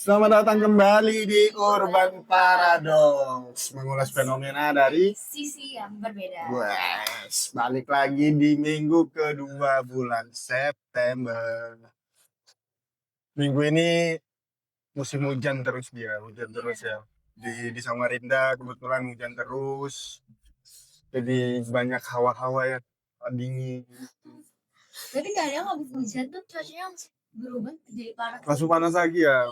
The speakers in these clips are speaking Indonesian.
Selamat datang kembali di Urban Paradox, mengulas fenomena dari sisi yang berbeda. Wes. Balik lagi di minggu kedua bulan September. Minggu ini musim hujan terus dia, hujan terus ya. Di Samarinda kebetulan hujan terus, jadi banyak hawa-hawa yang dingin. Tapi kadang habis hujan tuh cuacanya langsung berubah jadi panas. Langsung panas lagi ya.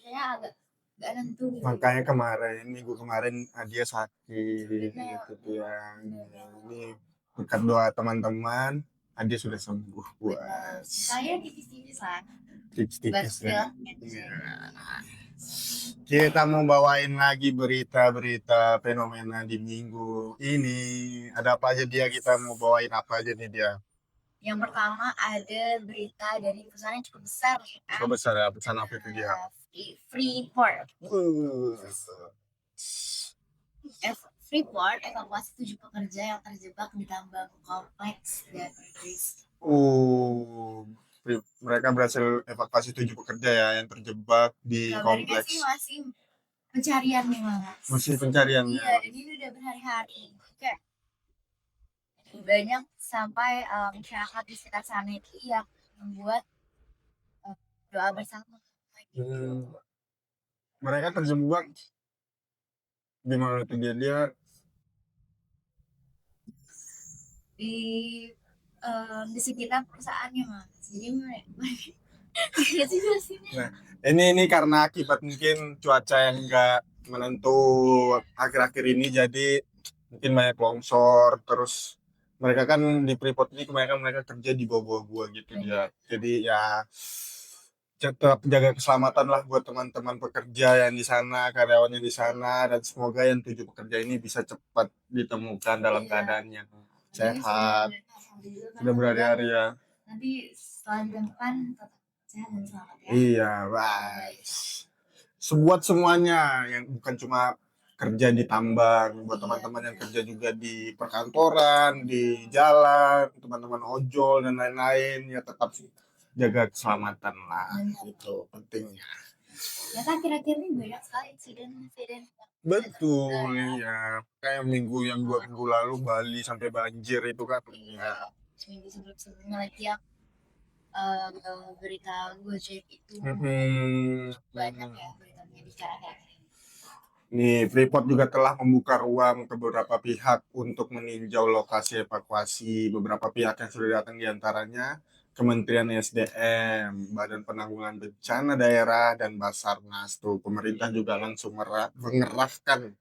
Kayaknya agak gak nentu gitu. Makanya minggu kemarin dia sakit gitu dia. Ini berkat doa teman-teman, dia sudah sembuh. Buat saya tipis-tipis lah. tipis-tipis ya. Kita mau bawain lagi berita-berita fenomena di minggu ini. Ada apa aja dia? Kita mau bawain apa aja nih dia? Yang pertama ada berita dari perusahaan yang cukup besar ya. Cukup besar ya, pesan apa itu dia? Freeport. Freeport evakuasi 7 pekerja yang terjebak di tambang kompleks dan Inggris. Mereka berhasil evakuasi 7 pekerja ya yang terjebak di kompleks. Sih masih pencarian memang. Masih pencariannya. Iya, ini udah berhari-hari. Kayak banyak sampai masyarakat di sekitar sana itu yang membuat doa bersama. Mereka terjebak di mana tuh dia di sekitar perusahaannya mas. Jadi nah, ini karena akibat mungkin cuaca yang enggak menentu akhir-akhir ini, jadi mungkin banyak longsor. Terus mereka kan di Freeport ini kebanyakan mereka kerja di bawah gua gitu ya. Jadi ya tetap jaga keselamatan lah buat teman-teman pekerja yang di sana, karyawannya di sana, dan semoga yang 7 pekerja ini bisa cepat ditemukan dalam keadaannya sehat. Sudah berhari-hari ya. Nanti setelah ditemukan tetap sehat dan selamat ya. Iya, baik. Buat semuanya yang bukan cuma kerja di tambang, buat teman-teman yang kerja juga di perkantoran, di jalan, teman-teman ojol dan lain-lain, ya tetap jaga keselamatan lah, itu pentingnya. Ya kan kira-kira ini banyak sekali insiden. Betul ya, kayak yang 2 minggu lalu Bali sampai banjir itu kan. Ya. Seminggu sebelumnya lagi yang berita Gojek itu banyak ya beritanya bicarakan. Nih, Freeport juga telah membuka ruang ke beberapa pihak untuk meninjau lokasi evakuasi. Beberapa pihak yang sudah datang diantaranya Kementerian SDM, Badan Penanggulangan Bencana Daerah, dan Basarnas. Tuh, pemerintah juga langsung mengerahkan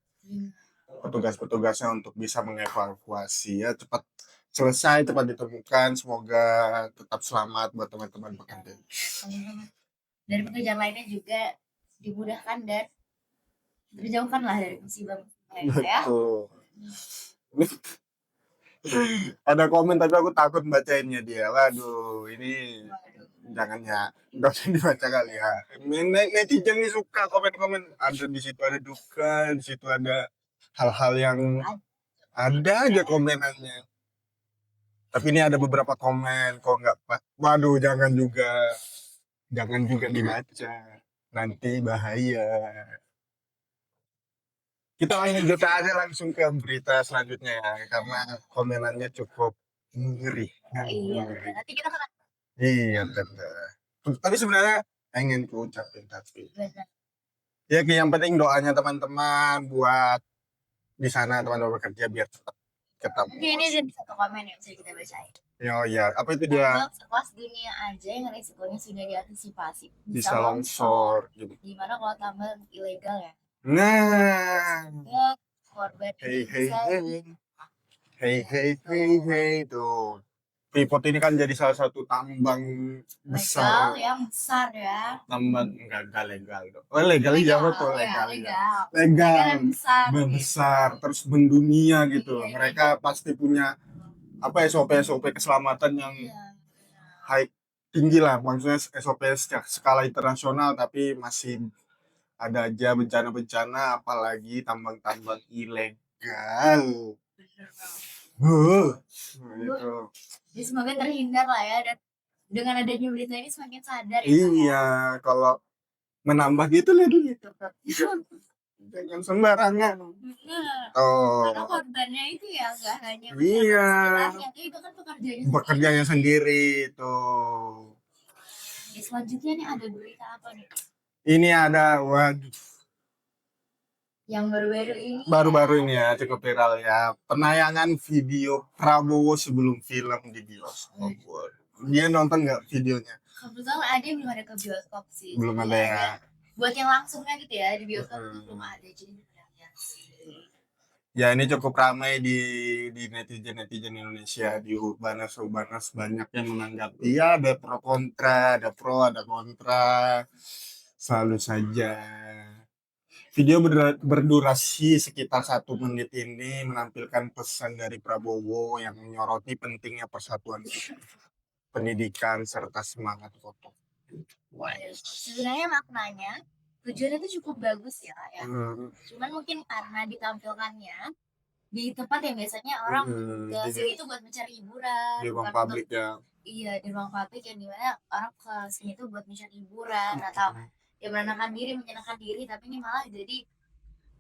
petugas-petugasnya untuk bisa mengevakuasi. Ya, cepat selesai, cepat ditemukan. Semoga tetap selamat buat teman-teman pekerja. Dan pekerjaan lainnya juga dimudahkan dan terjauhkan lah dari musibah ya. Ada komen tapi aku takut bacainnya dia. Waduh, ini jangan ya, nggak usah dibaca kali ya. Netizen ini suka komen-komen. Ada di situ ada duka, di situ ada hal-hal yang ada aja komenannya. Tapi ini ada beberapa komen kok nggak pas. Waduh, jangan juga dibaca. Nanti bahaya. Kita lanjut aja langsung ke berita selanjutnya ya, karena komenannya cukup ngeri. Iya, nanti kita akan. Iya, benar. Tapi sebenarnya pengen ku ucapin tapi. Ya, yang penting doanya teman-teman buat di sana teman-teman bekerja biar tetap ketemu. Ini ada satu komen yang bisa kita bacain. Oh iya, apa itu dia? Sekelas dunia aja yang risikonya sudah diantisipasi. Bisa longsor. Gimana kalau tambang ilegal ya? Nah, korban hey tuh. Freeport ini kan jadi salah satu tambang besar. Legal yang besar ya. Tambang enggak legal dong. Oh, legal ya betul legal. Besar terus mendunia gitu. Mereka pasti punya apa SOP keselamatan yang tinggi lah. Maksudnya SOP skala internasional, tapi masih ada aja bencana-bencana, apalagi tambang-tambang ilegal. Gitu. Jadi semoga terhindar lah ya, dan dengan adanya berita ini semakin sadar ya. Iya, kalau menambah gitu lah dulu gitu. Jangan sembarangan. Karena Oh, korbannya itu ya nggak hanya iya. sekitarnya, tapi bahkan pekerjaannya Bekerjanya sendiri tuh. Selanjutnya nih ada berita apa nih? Ini ada, waduh, Yang baru-baru ini. baru-baru ini ya cukup viral ya. Penayangan video Prabowo sebelum film di bioskop. Dia nonton nggak videonya? Kebetulan ada belum ada ke bioskop sih. Belum Jadi ada ya. buat yang langsungnya gitu ya di bioskop belum ada, jadi belum lihat sih. Ya ini cukup ramai di netizen Indonesia, di Urbanas banyak yang menanggapi. Ya ada pro ada kontra, selalu saja. Video berdurasi sekitar 1 menit ini menampilkan pesan dari Prabowo yang menyoroti pentingnya persatuan pendidikan serta semangat foto. Sebenarnya maknanya tujuannya itu cukup bagus ya, ya. Hmm, Cuman mungkin karena ditampilkannya di tempat yang biasanya orang ke sini itu buat mencari hiburan, di ruang bukan publik ya. iya, di ruang publik yang dimana orang ke sini itu buat mencari hiburan atau ya menyenangkan diri, tapi ini malah jadi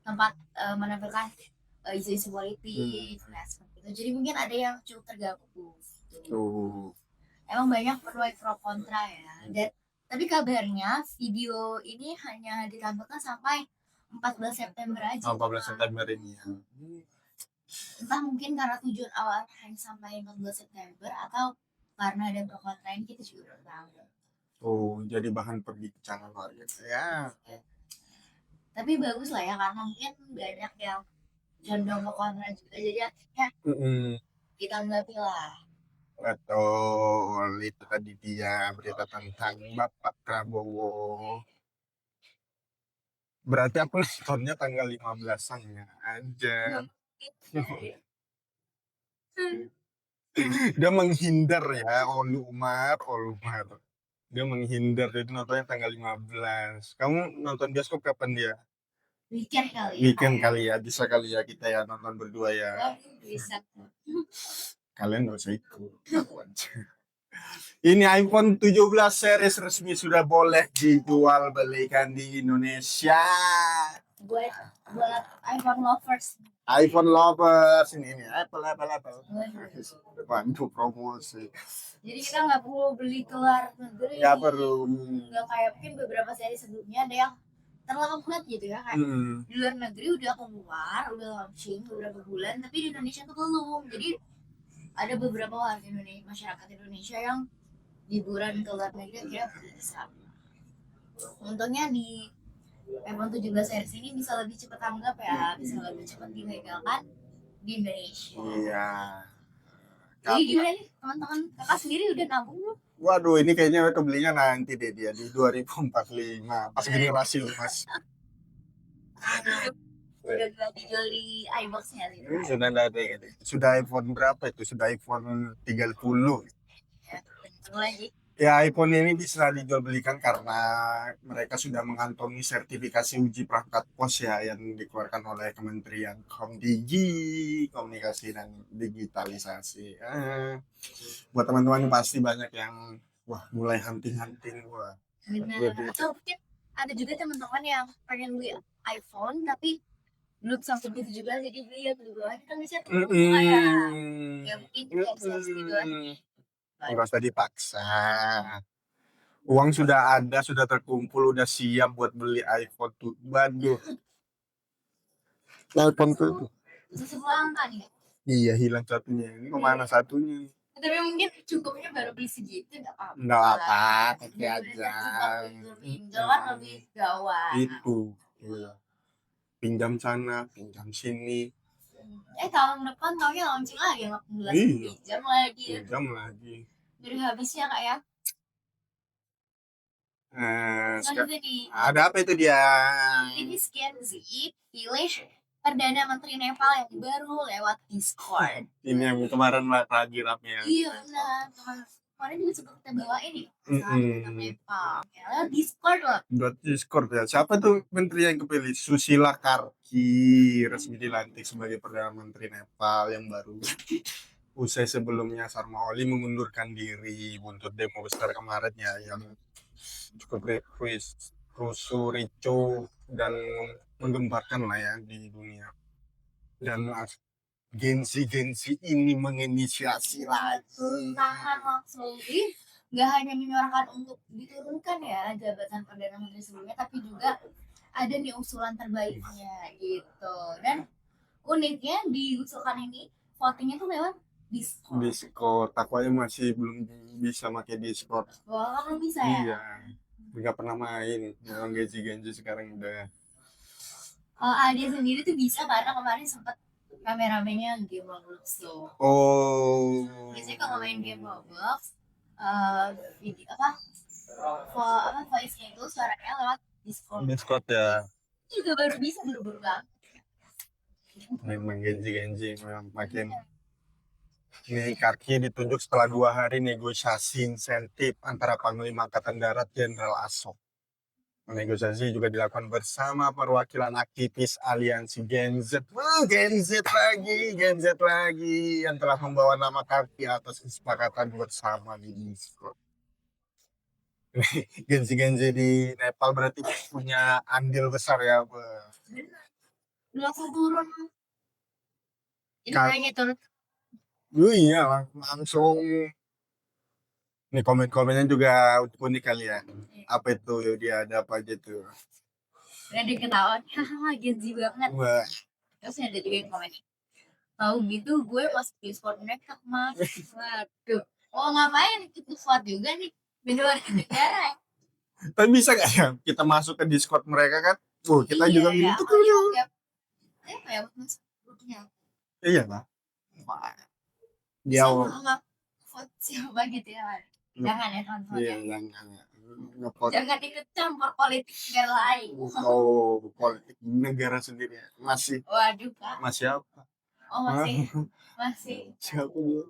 tempat menampilkan isu-isu politik, nah seperti itu. Jadi mungkin ada yang cukup terganggu. Tuh. Emang banyak pro kontra ya. Dan tapi kabarnya video ini hanya ditampilkan sampai 14 September aja. 14 September ini. Entah mungkin karena tujuan awal hanya sampai 14 September atau karena ada pro kontra ini, kita juga belum tahu. Oh, jadi bahan perbincangan warga ya. Tapi bagus lah ya, karena mungkin banyak yang condong ke kontra juga, jadi akhirnya ditanggapi lah. Betul, itu tadi dia berita tentang Bapak Prabowo. Berarti aku nontonnya tanggal 15-an aja. Dia menghindar ya, Olumar. Dia menghindar, jadi nontonnya tanggal 15. Kamu nonton bioskop kapan dia? Weekend Kali ya, bisa kali ya kita ya nonton berdua ya. Bisa. Kalian gak usah ikut, aku aja. Ini iPhone 17 series resmi sudah boleh dijual belikan di Indonesia. Buat iPhone lovers. iPhone lovers ini Apple. Bantu promosi. Jadi kita nggak perlu beli ke luar negeri. Nggak perlu. Nggak kayak mungkin beberapa seri sebelumnya ada yang terlambat gitu ya, kayak di luar negeri udah keluar, udah launching beberapa bulan, tapi di Indonesia tuh belum. Jadi ada beberapa warga Indonesia, masyarakat Indonesia yang liburan ke luar negeri akhirnya bisa. Untungnya di iPhone 17 series ini bisa lebih cepat tanggap ya, bisa lebih cepat dilegalkan di Indonesia. Iya. Jadi gimana nih teman-teman, kakak sendiri udah nabung belum? Waduh, ini kayaknya kebelinya nanti deh dia di 2045 pas generasi mas. Udah gak dijual di iBox-nya gitu. Sudah ada gitu. Sudah iPhone berapa itu? Sudah iPhone 30. Ya, lagi. Ya, iPhone ini bisa dijual belikan karena mereka sudah mengantongi sertifikasi uji perangkat pos ya yang dikeluarkan oleh Kementerian Komdigi, Komunikasi dan Digitalisasi. Buat teman-teman pasti banyak yang mulai hunting-hunting wah. Benar. Atau mungkin ada juga teman-teman yang pengen beli iPhone tapi belum sanggup gitu juga, jadi beli ya dulu aja kan bisa ya mungkin gitu kan. Nggak usah dipaksa. Uang sudah ada, sudah terkumpul, udah siap buat beli iPhone tuh. Waduh. iPhone tuh. Itu sebuah angka nih. Iya, hilang satunya. Ini kemana satunya? Tapi mungkin cukupnya baru beli segitu, nggak apa-apa. Nggak apa-apa, tapi aja. Pinjam kan lebih gawat. Itu. Iya. Pinjam sana, pinjam sini. Tahun depan taunya launching lagi, 18 pinjam lagi. Dari habisnya kak ya. Ada apa itu dia? Ini Gen Z pilih Perdana Menteri Nepal yang baru lewat Discord. Ini yang kemarin lagi rame ya. Iya benar. Kemarin juga sempat kita bawa ini. Nepal. Lewat Discord loh. Buat Discord ya. Siapa tuh menteri yang kepilih? Susila Karki resmi dilantik sebagai Perdana Menteri Nepal yang baru. Usai sebelumnya Sharma Oli mengundurkan diri buntut demo besar kemarin ya yang cukup rusuh, ricuh, dan menggemparkan lah ya di dunia. Dan gengsi-gengsi ini menginisiasi lagi. Tangan langsung. Jadi nggak hanya menyuarakan untuk diturunkan ya jabatan perdana menteri sebelumnya, tapi juga ada nih usulan terbaiknya gitu. Dan uniknya di usulan ini votingnya tuh lewat Discord. Discord, aku aja masih belum bisa pakai Discord. Wah, kan bisa ya? Iya, nggak pernah main. Yang genji-genji sekarang udah. Kalau Adi sendiri tuh bisa karena kemarin sempat rame-ramenya game Roblox tuh. Oh. Biasanya kalau main game Roblox, video voice-nya itu suaranya lewat Discord. Discord ya. Itu juga baru bisa baru banget. Memang genji-genji memang makin. Ini kaki ditunjuk setelah 2 hari negosiasi insentif antara Panglima Angkatan Darat Jenderal Asok. Negosiasi juga dilakukan bersama perwakilan aktivis aliansi Gen Z. Gen Z lagi yang telah membawa nama kaki atas kesepakatan bersama di Discord. Gen Z di Nepal berarti punya andil besar ya. Langsung turun. Ini Kak- kayaknya turun. Iya, langsung. Nih komen-komennya juga unik kali ya. Apa itu dia ada apa aja tuh? Udah diketahuan, hahaha Genzi banget. Wah, Terus ada juga yang komen, tahu gitu gue masuk Discord mereka mah. Waduh, oh ngapain ikut vote juga nih di luar negara. tapi bisa gak ya kita masuk ke Discord mereka kan? Kita juga Iya, gitu. kayak masuk grupnya. Iya lah. Dia Sama vote siapa gitu ya. Jangan ya teman-teman. Iya, jangan. Jangan ikut campur politik negara lain. Oh, politik negara sendiri ya. Masih. Waduh Kak. Masih apa? Oh masih. Siapa dulu?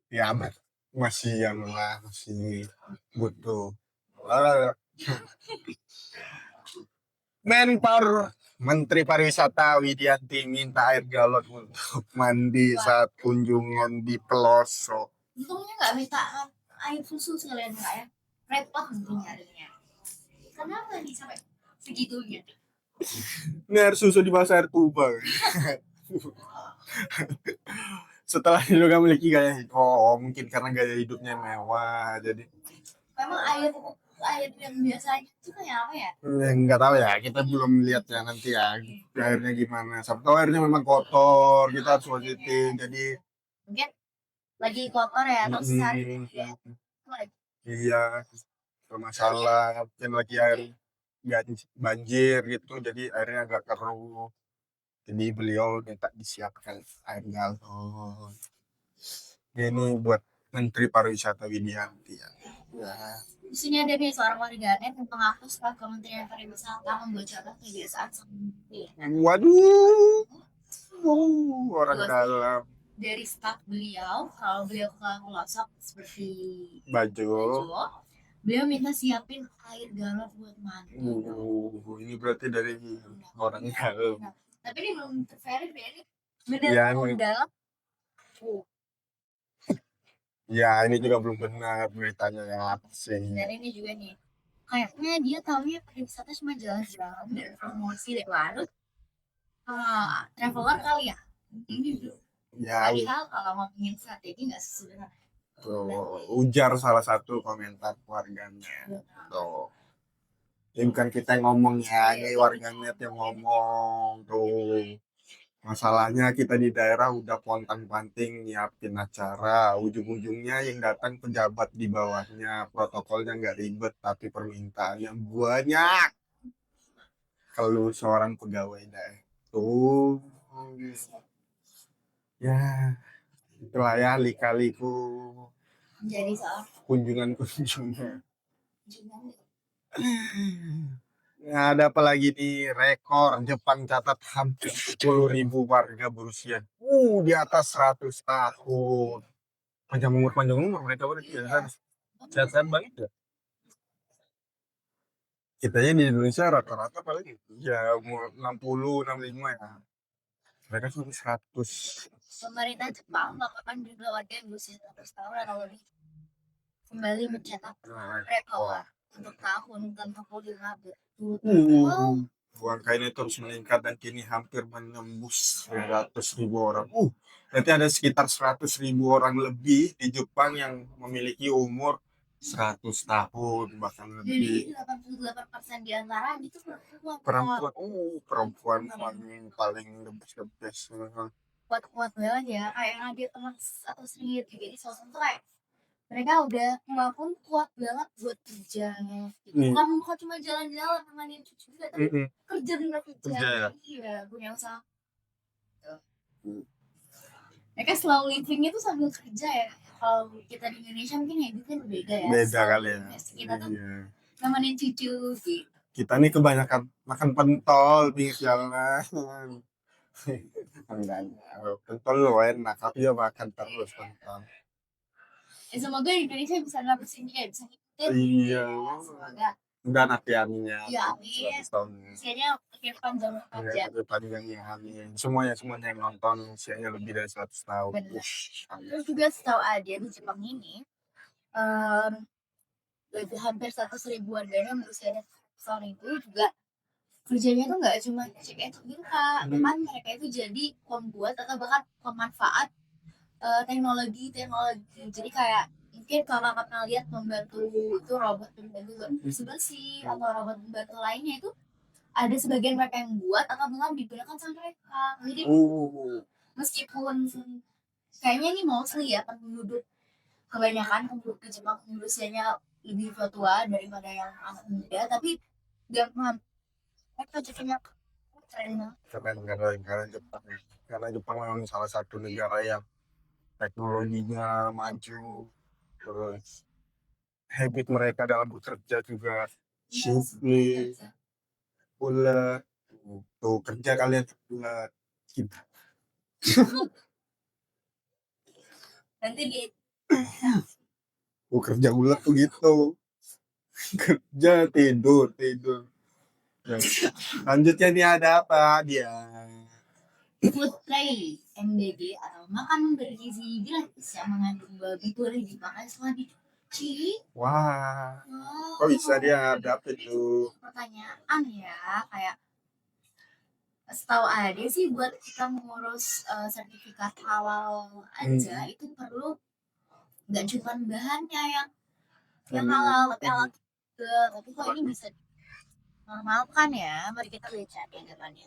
Ya, masih yang lah, masih butuh. Menteri Pariwisata Widianti minta air galon untuk mandi saat kunjungan di pelosok. Untungnya nggak minta air susu sekalian Kak ya. Repot nanti nyarinya. Kenapa nih sampai segitunya? Ini air susu di air tuba. Setelah juga memiliki gaya mungkin karena gaya hidupnya mewah, jadi Memang air yang biasanya itu kayak apa ya? nggak tahu ya, kita belum lihat ya nanti ya airnya gimana. Sabtu airnya memang kotor, kita harus positif. Jadi Mungkin lagi kotor ya atau sehari iya, bermasalah. Mungkin lagi air banjir gitu, jadi airnya agak keruh. Jadi beliau minta disiapkan air galon. Ini buat Menteri Pariwisata Widianti ya. Di sini ada nih seorang warganet yang mengaku setelah Kementerian Pariwisata membocorkan kebiasaan sendiri. Waduh, orang dalam Dari staf beliau, kalau beliau ke pelosok seperti baju. Beliau minta siapin air galon buat mandi. Ini berarti dari orang dalam. Tapi ini belum terverify, benar Ya, orang dalam. Ya, ini juga belum benar beritanya ya apa sih. Dan ini juga nih, kayaknya dia tahunya pariwisata cuma jalan-jalan dan promosi lewat traveler kali ya. Ya, Padahal kalau ngomongin strategi nggak sesederhana. ujar salah satu komentar warganet. Tuh. Ini bukan kita yang ngomong ya, ini warganet yang ngomong tuh. Masalahnya kita di daerah udah pontang-panting nyiapin acara, ujung-ujungnya yang datang pejabat di bawahnya, protokolnya nggak ribet tapi permintaannya banyak. Kalau seorang pegawai daerah tuh, ya itulah ya lika-liku Jadi soal kunjungan. Nah, ada apa lagi nih? Rekor Jepang catat hampir 10.000 warga berusia di atas 100 tahun. Panjang umur mereka berarti ya. Sehat-sehat banget ya. Kita di Indonesia rata-rata paling ya umur 60, 65 ya. Mereka sudah 100. pemerintah Jepang melakukan jumlah warga yang berusia 100 tahun atau lebih kembali mencetak rekor. untuk tahun tanpa pulih wow. Angka ini terus meningkat dan kini hampir menembus 100.000 orang. Berarti ada sekitar 100.000 orang lebih di Jepang yang memiliki umur 100 tahun bahkan lebih. Jadi 88% di antara itu perempuan. Perempuan, perempuan paling the best. Kuat-kuat banget ya, kayak ngambil teman atau sendiri. Jadi sosok tuh kayak mereka udah kemampuan kuat banget buat kerja gitu. Bukan cuma jalan-jalan nemenin cucu juga, tapi kerja bener kerja. Iya, punya usaha. Mereka slow living itu sambil kerja ya. Kalau kita di Indonesia mungkin ya itu kan beda ya. Beda kali ya. Kita tuh nemenin cucu gitu. Kita nih kebanyakan makan pentol di jalan. Enggak, pentol lo enak, tapi ya makan terus pentol. Semoga Indonesia bisa nerusin ya, bisa ngikutin. Iya. Semoga. Udah nantiannya. Iya, amin. Usianya makin panjang aja. Panjangnya amin. Semuanya yang nonton usianya lebih dari 100 tahun. Terus juga setahu aja di Jepang ini, lebih hampir 100.000 warganya berusia 100 tahun itu juga kerjanya tuh nggak cuma cek gitu Kak, bahkan mereka itu jadi pembuat atau bahkan pemanfaat teknologi. Jadi kayak mungkin kalau kakak pernah lihat membantu itu robot pembantu bersih atau robot pembantu lainnya itu ada sebagian mereka yang buat atau bahkan digunakan sama mereka. Jadi meskipun kayaknya ini mostly ya penduduk kebanyakan penduduk di Jepang usianya lebih tua daripada yang anak muda, tapi gak paham mereka jadinya keren karena Jepang memang salah satu negara yang teknologinya maju, terus habit mereka dalam bekerja juga shiftly ulet, tuh kerja kalian ulet kita nanti di kerja ulet tuh gitu kerja tidur lanjutnya nih ada apa dia food tray MBG atau makan bergizi gratis yang mengandung babi boleh dipakai setelah dicuci. Wah, kok bisa dia dapet tuh? Pertanyaan ya, kayak setahu ada sih buat kita mengurus sertifikat halal aja itu perlu nggak cuma bahannya yang halal tapi halal juga, tapi kok ini bisa normalkan ya. Mari kita baca di depannya.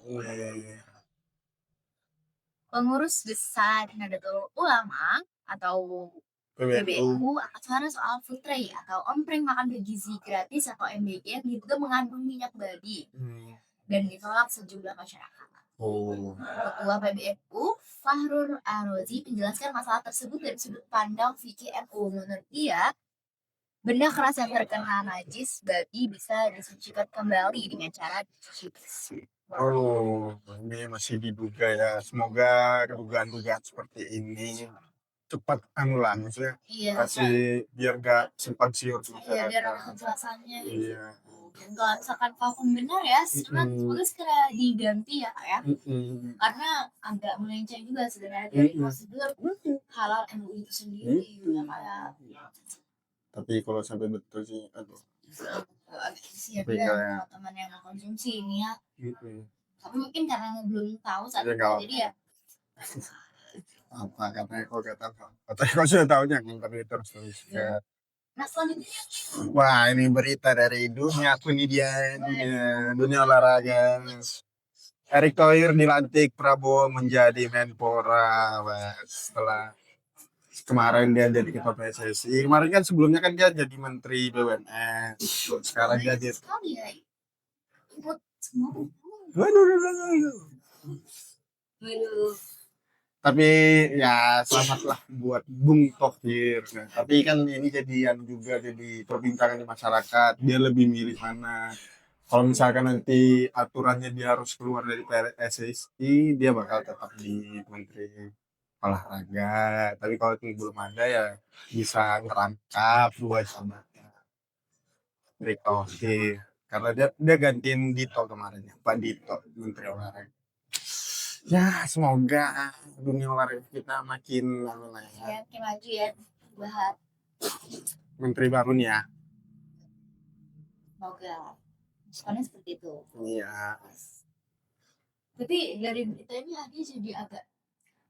Pengurus besar Nahdlatul Ulama atau PBNU akan suara soal food tray atau ompreng makan bergizi gratis atau MBG yang diduga mengandung minyak babi dan ditolak sejumlah masyarakat. Ketua PBNU Fahrur Arozi menjelaskan masalah tersebut dari sudut pandang fikih NU. Menurut dia, benda keras yang terkena najis babi bisa disucikan kembali dengan cara dicuci bersih. Ini masih diduga ya. Semoga dugaan-dugaan seperti ini cepat maksudnya. Iya. Kasih biar gak simpang siur. Iya, biar ada kejelasannya. Iya. Dan kalau misalkan vakum benar ya, semoga segera diganti ya Kak ya. Karena agak melenceng juga sebenarnya dari prosedur halal MUI itu sendiri. Kayak. Tapi kalau sampai betul sih, aduh. Agak siap ya teman yang nggak konsumsi ini ya. Tapi mungkin karena belum tahu saat itu, jadi ya. Apa katanya kok sudah tahunya tapi terus ya. Nah selanjutnya. Wah ini berita dari dunia aku nih dia dunia olahraga. Erick Thohir dilantik Prabowo menjadi Menpora setelah kemarin dia jadi ketua PSSI. Kemarin kan sebelumnya kan dia jadi Menteri BUMN. Sekarang dia jadi. Tapi ya selamatlah buat Bung Thohir. Nah, tapi kan ini jadian juga jadi perbincangan di masyarakat. Dia lebih milih mana. Kalau misalkan nanti aturannya dia harus keluar dari PSSI, dia bakal tetap di Menteri Olahraga. Tapi kalau itu belum ada ya bisa ngerangkap dua jabatan. Erick Thohir. Karena dia gantiin Dito kemarin ya, Pak Dito, Menteri Olahraga. Ya semoga dunia olahraga kita makin maju ya, Bahar. Menteri baru nih ya. Oke, soalnya seperti itu. Iya. Tapi dari berita ini aku jadi agak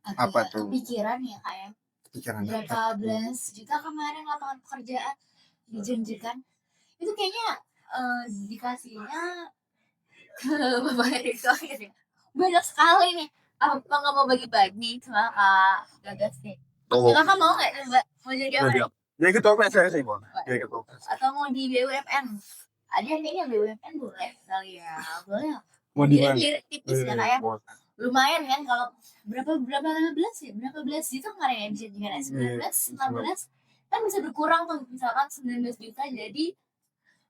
Apa tuh? kepikiran ya kayak Pikiran berapa belas juta kemarin lapangan pekerjaan dijanjikan itu kayaknya dikasihnya ke Bapak Erick Thohir ya. Banyak sekali nih. Apa nggak mau bagi-bagi sama Kak Gagas nih? Oh, Ya, kakak mau nggak coba mau jadi apa? jadi nih? jadi ketua PSSI boleh. Jadi ketua PSSI. Atau mau di BUMN? Ada yang kayaknya BUMN boleh kali ya. Boleh nggak? Mau di mana? Jadi tipis ya kayak Boleh. lumayan kan kalau berapa belas ya berapa belas juta kemarin ya dijadikan 19 kan bisa berkurang tuh misalkan 19 juta jadi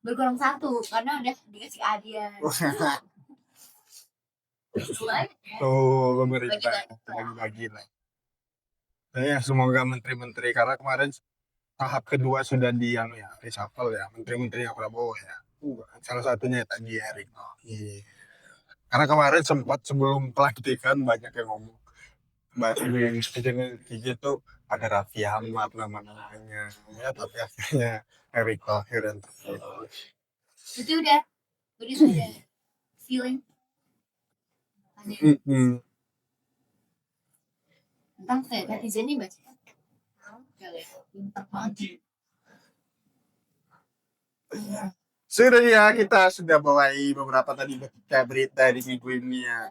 berkurang 1 karena udah dikasih hadiah. Lumayan ya. Tuh pemerintah Bagi-bagi. lagi lah. Ya semoga menteri-menteri karena kemarin tahap kedua sudah di yang ya reshuffle ya menteri-menteri Prabowo ya. Salah satunya ya tadi Erick. Iya. Karena kemarin sempat sebelum pelantikan banyak yang ngomong bahas yang sejenis itu ada Raffi Ahmad namanya ya tapi akhirnya Erick Thohir yang terpilih. Itu udah feeling tentang kayak netizen nih baca pintar banget. Sudah ya kita sudah bawahi beberapa tadi berita di minggu ini ya.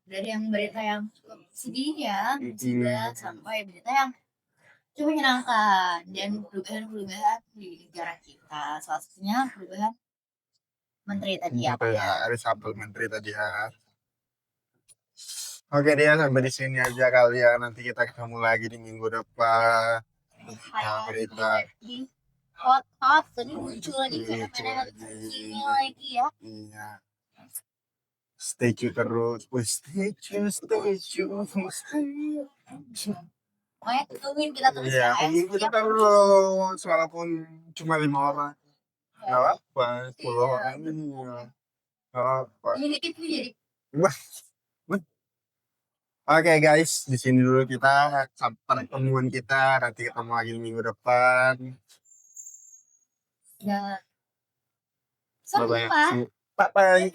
Dari yang berita yang cukup sedih ya juga sampai berita yang cukup menyenangkan dan perubahan-perubahan di negara kita salah satunya perubahan menteri tadi apa ya Reshuffle menteri tadi ya. Oke dia sampai di sini aja kali ya nanti kita ketemu lagi di minggu depan. Berita hot tadi muncul lagi fenomena ini lagi ya. Iya. Stay tune terus. Stay tune. Pokoknya tungguin kita terus Iya, tungguin kita terus walaupun cuma 5 orang. Gak apa, 10 orang ini gak apa. Ini dikit nih jadi. Oke guys, di sini dulu kita sampai pertemuan kita. Nanti ketemu lagi minggu depan. Ya. Bye bye. Sampai Bye bye.